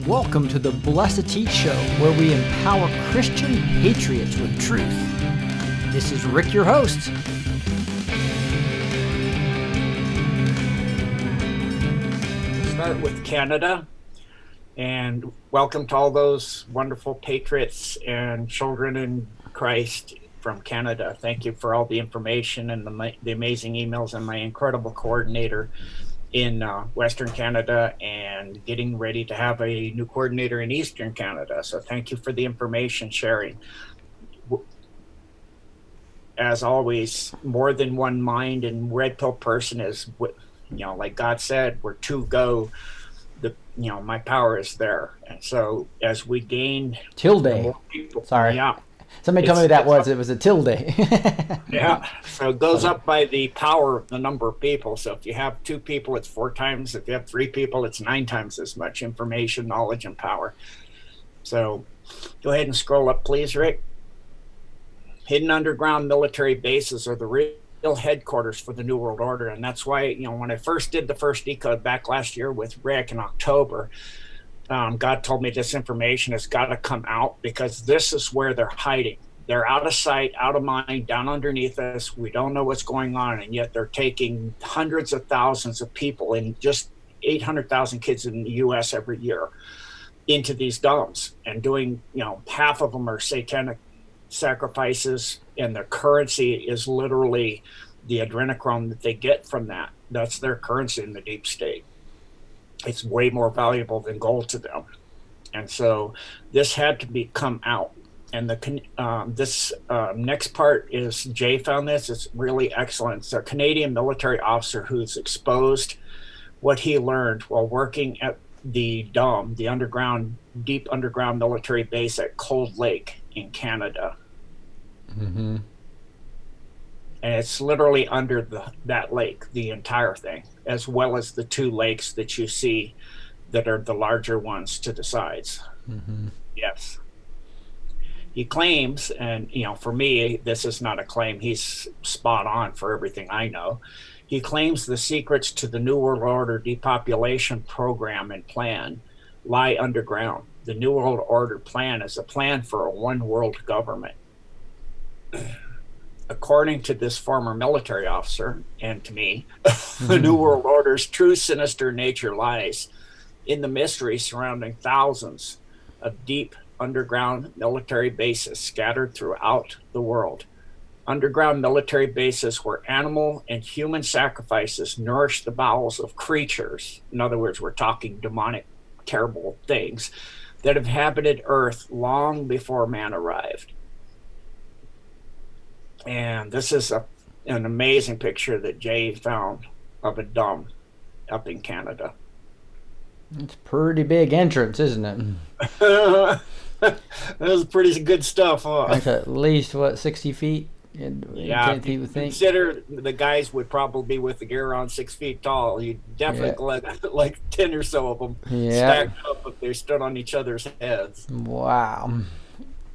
Welcome to the Blessed Teach Show, where we empower Christian patriots with truth. This is Rick, your host. Start with Canada, and welcome to all those wonderful patriots and children in Christ from Canada. Thank you for all the information and the amazing emails, and my incredible coordinator in Western Canada, and getting ready to have a new coordinator in Eastern Canada. So thank you for the information sharing. As always, more than one mind, and red pill person is, like God said, where two go, my power is there. And so as we gain Tilde. Sorry. Yeah. Somebody told me it was a tilde. Yeah. So it goes up by the power of the number of people. So if you have two people, it's 4 times. If you have 3 people, it's 9 times as much information, knowledge, and power. So go ahead and scroll up, please, Rick. Hidden underground military bases are the real headquarters for the New World Order. And that's why, when I first did the first decode back last year with Rick in October, God told me this information has got to come out, because this is where they're hiding. They're out of sight, out of mind, down underneath us. We don't know what's going on, and yet they're taking hundreds of thousands of people, and just 800,000 kids in the U.S. every year, into these dumps, and doing, half of them are satanic sacrifices, and their currency is literally the adrenochrome that they get from that. That's their currency in the deep state. It's way more valuable than gold to them. And so this had to come out. And this next part is, Jay found this. It's really excellent. It's a Canadian military officer who's exposed what he learned while working at the DUM, the deep underground military base at Cold Lake in Canada. Mm-hmm. And it's literally under that lake, the entire thing, as well as the 2 lakes that you see that are the larger ones to the sides. Mm-hmm. Yes. He claims, and for me, this is not a claim, he's spot on for everything I know. He claims the secrets to the New World Order depopulation program and plan lie underground. The New World Order plan is a plan for a one world government. According to this former military officer, and to me, the New World Order's true sinister nature lies in the mystery surrounding thousands of deep underground military bases scattered throughout the world. Underground military bases where animal and human sacrifices nourish the bowels of creatures. In other words, we're talking demonic, terrible things that have inhabited Earth long before man arrived. And this is an amazing picture that Jay found of a DUM up in Canada. It's a pretty big entrance, isn't it? That was pretty good stuff, huh? It's at least, 60 feet? Yeah, 10 feet, would think. Consider the guys would probably be with the gear on 6 feet tall. You'd definitely like 10 or so of them stacked up if they stood on each other's heads. Wow.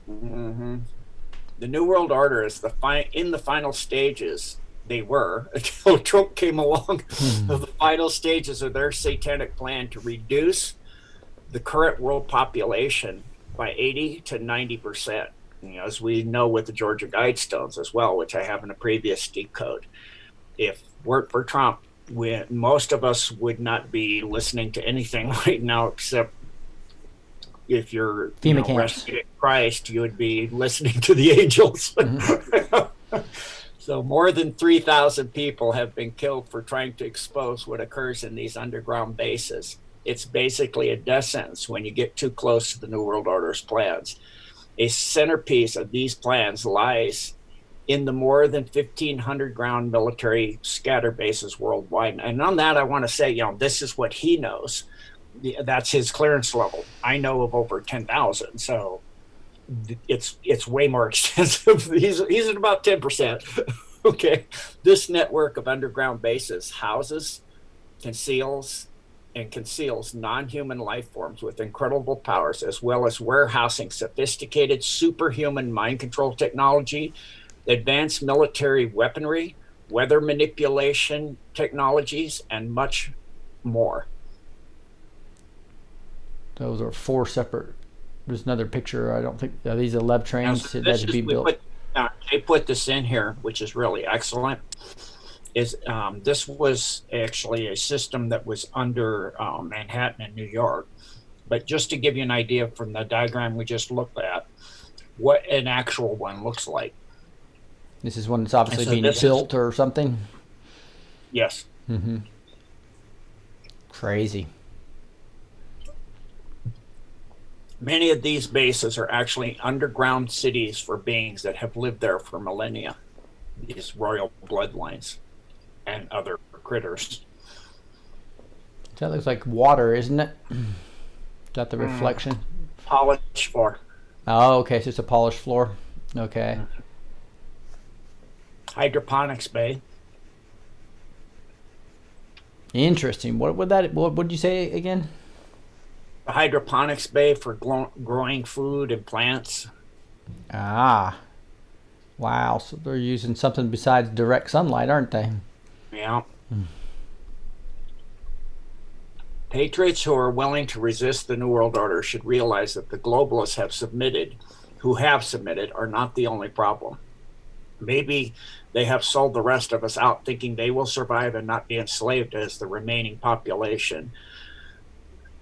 Mm-hmm. The New World Order is in the final stages. They were until Trump came along. Of the final stages of their satanic plan to reduce the current world population by 80 to 90%. As we know with the Georgia Guidestones as well, which I have in a previous decode. If it weren't for Trump, most of us would not be listening to anything right now, except if you're resting in Christ, you would be listening to the angels. Mm-hmm. So more than 3,000 people have been killed for trying to expose what occurs in these underground bases. It's basically a death sentence when you get too close to the New World Order's plans. A centerpiece of these plans lies in the more than 1,500 ground military scatter bases worldwide. And on that, I want to say, this is what he knows. That's his clearance level. I know of over 10,000, so it's way more extensive. He's at about 10%. Okay, this network of underground bases houses, conceals non-human life forms with incredible powers, as well as warehousing sophisticated superhuman mind control technology, advanced military weaponry, weather manipulation technologies, and much more. those are 4 separate. There's another picture. I don't think these are LEV trains that had to be built. They put this in here, which is really excellent. This was actually a system that was under Manhattan and New York. But just to give you an idea from the diagram we just looked at, what an actual one looks like. This is one that's obviously being built or something? Yes. Mm-hmm. Crazy. Many of these bases are actually underground cities for beings that have lived there for millennia. These royal bloodlines and other critters. That looks like water, isn't it? Is that the reflection? Polished floor. Oh, okay. So it's a polished floor. Okay. Hydroponics bay. Interesting. What would you say again? The hydroponics bay for growing food and plants. Ah. Wow. So they're using something besides direct sunlight, aren't they? Yeah. Patriots who are willing to resist the New World Order should realize that the globalists who have submitted, are not the only problem. Maybe they have sold the rest of us out thinking they will survive and not be enslaved as the remaining population.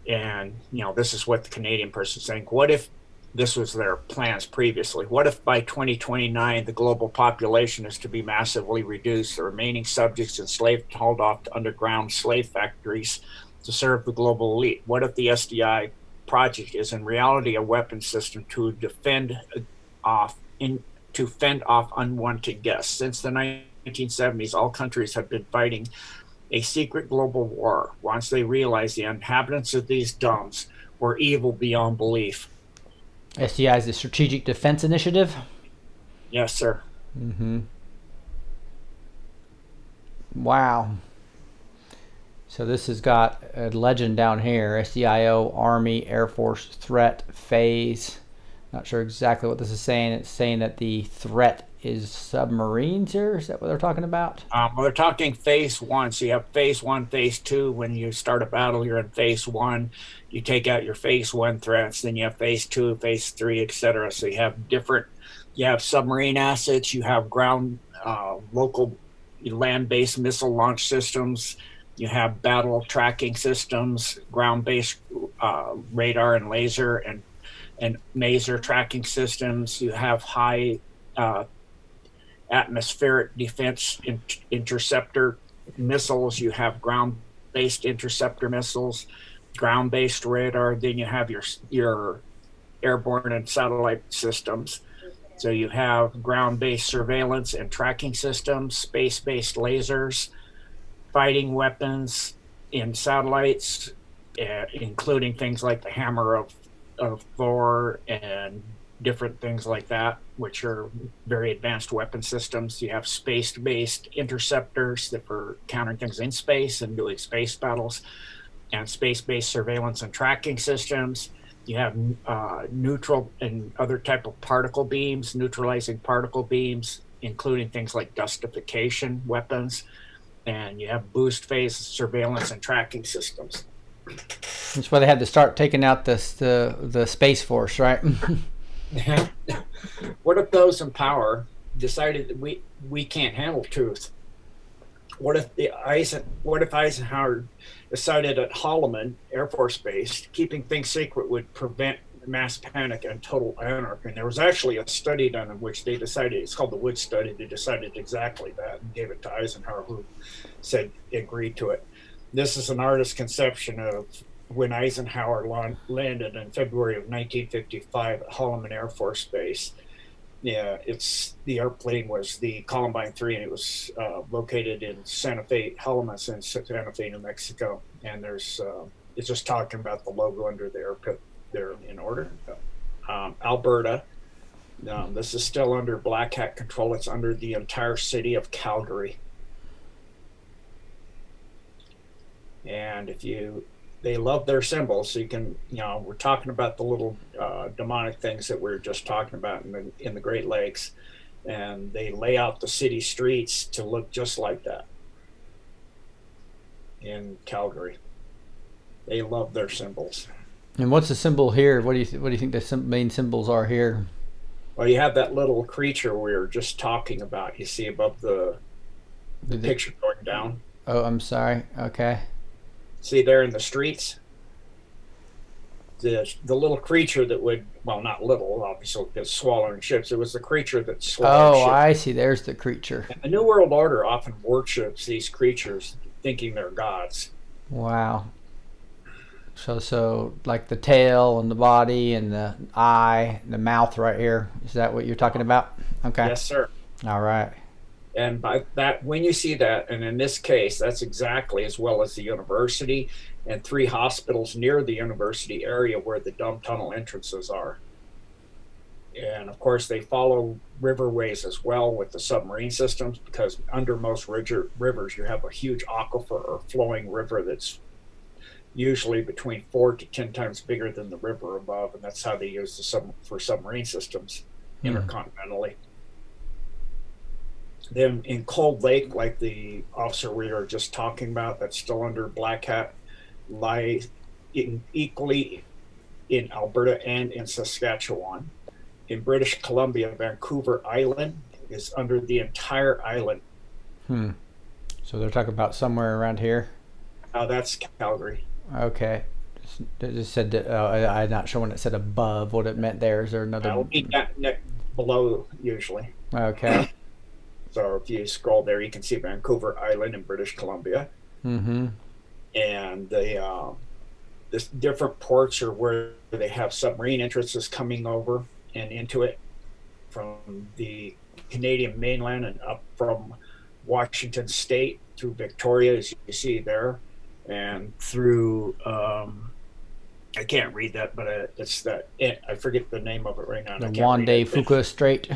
And, this is what the Canadian person is saying. What if this was their plans previously? What if by 2029 the global population is to be massively reduced, the remaining subjects enslaved hauled off to underground slave factories to serve the global elite? What if the SDI project is in reality a weapon system to fend off unwanted guests? Since the 1970s, all countries have been fighting a secret global war once they realized the inhabitants of these domes were evil beyond belief. SDI is the Strategic Defense Initiative? Yes, sir. Mm-hmm. Wow. So this has got a legend down here. SDIO, Army, Air Force, threat, phase. Not sure exactly what this is saying. It's saying that the threat is submarines here. Is that what they're talking about? Well, they're talking phase 1. So you have phase 1, phase 2. When you start a battle, you're in phase 1. You take out your phase 1 threats. Then you have phase 2, phase 3, etc. So you have submarine assets. You have ground, local land-based missile launch systems. You have battle tracking systems, ground-based radar and laser and maser tracking systems. You have high atmospheric defense interceptor missiles. You have ground-based interceptor missiles, ground-based radar. Then you have your airborne and satellite systems. So you have ground-based surveillance and tracking systems, space-based lasers, fighting weapons in satellites, including things like the Hammer of Thor and different things like that, which are very advanced weapon systems. You have space-based interceptors that for countering things in space and doing space battles, and space-based surveillance and tracking systems. You have neutral and other type of particle beams, neutralizing particle beams, including things like dustification weapons. And you have boost phase surveillance and tracking systems. That's why they had to start taking out the Space Force, right? What if those in power decided that we can't handle truth? What if Eisenhower decided at Holloman Air Force Base keeping things secret would prevent mass panic and total anarchy? And there was actually a study done in which they decided, it's called the Wood Study, they decided exactly that and gave it to Eisenhower, who agreed to it. This is an artist's conception of when Eisenhower landed in February of 1955 at Holloman Air Force Base. Yeah, the airplane was the Columbine 3, and it was located in Santa Fe, Holloman in Santa Fe, New Mexico. And there's it's just talking about the logo under the airport there in order. Alberta. This is still under Black Hat control. It's under the entire city of Calgary. And they love their symbols. So you can, we're talking about the little demonic things that we are just talking about in the Great Lakes, and they lay out the city streets to look just like that in Calgary. They love their symbols. And what's the symbol here? What do you think the main symbols are here? Well, you have that little creature we were just talking about. You see above the picture going down. Oh, I'm sorry. Okay. See there in the streets? The little creature that would, well, not little, obviously, because swallowing ships. It was the creature that swallowed Oh, ships. I see. There's the creature. And the New World Order often worships these creatures, thinking they're gods. Wow. So like the tail and the body and the eye and the mouth right here. Is that what you're talking about? Okay. Yes, sir. All right. And by that, when you see that, and in this case, that's exactly as well as the university and 3 hospitals near the university area where the dump tunnel entrances are. And of course, they follow riverways as well with the submarine systems, because under most rivers, you have a huge aquifer or flowing river that's usually between 4 to 10 times bigger than the river above. And that's how they use for submarine systems intercontinentally. Then in Cold Lake, like the officer we were just talking about, that's still under Black Hat, lies equally in Alberta and in Saskatchewan. In British Columbia, Vancouver Island is under the entire island. So they're talking about somewhere around here? That's Calgary. Okay. It just said that, I'm not sure when it said above what it meant there. Is there another? It'll be below usually. Okay. So if you scroll there, you can see Vancouver Island in British Columbia. Mm-hmm. And the different ports are where they have submarine entrances coming over and into it from the Canadian mainland and up from Washington State through Victoria, as you see there, and through I can't read that, but it's that I forget the name of it right now. The Wande Fuca Strait.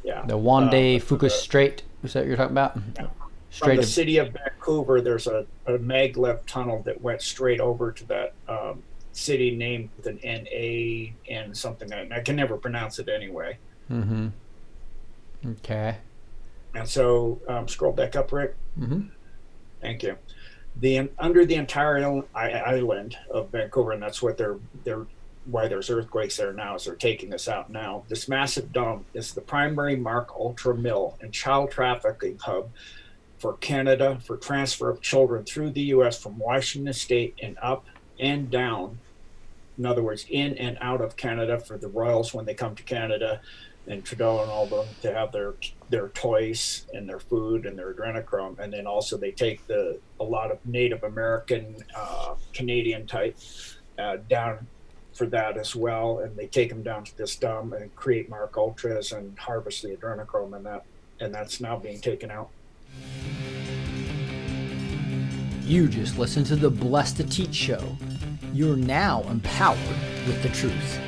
Yeah. The Wande Fuca Strait. Is that what you're talking about? Yeah. Straight From the city of Vancouver, there's a maglev tunnel that went straight over to that city named with an N-A and something. I can never pronounce it anyway. Mm-hmm. Okay. And so scroll back up, Rick. Mm-hmm. Thank you. Under the entire island of Vancouver, and that's what they're why there's earthquakes there now, is they're taking this out now. This massive dump is the primary Mark Ultra mill and child trafficking hub for Canada for transfer of children through the U.S. from Washington State and up and down. In other words, in and out of Canada for the royals when they come to Canada, and Trudeau and all them to have their toys and their food and their adrenochrome. And then also they take a lot of Native American, Canadian type down for that as well. And they take them down to this dump and create Mark Ultras and harvest the adrenochrome and that's now being taken out. You just listened to the Blessed to Teach show. You're now empowered with the truth.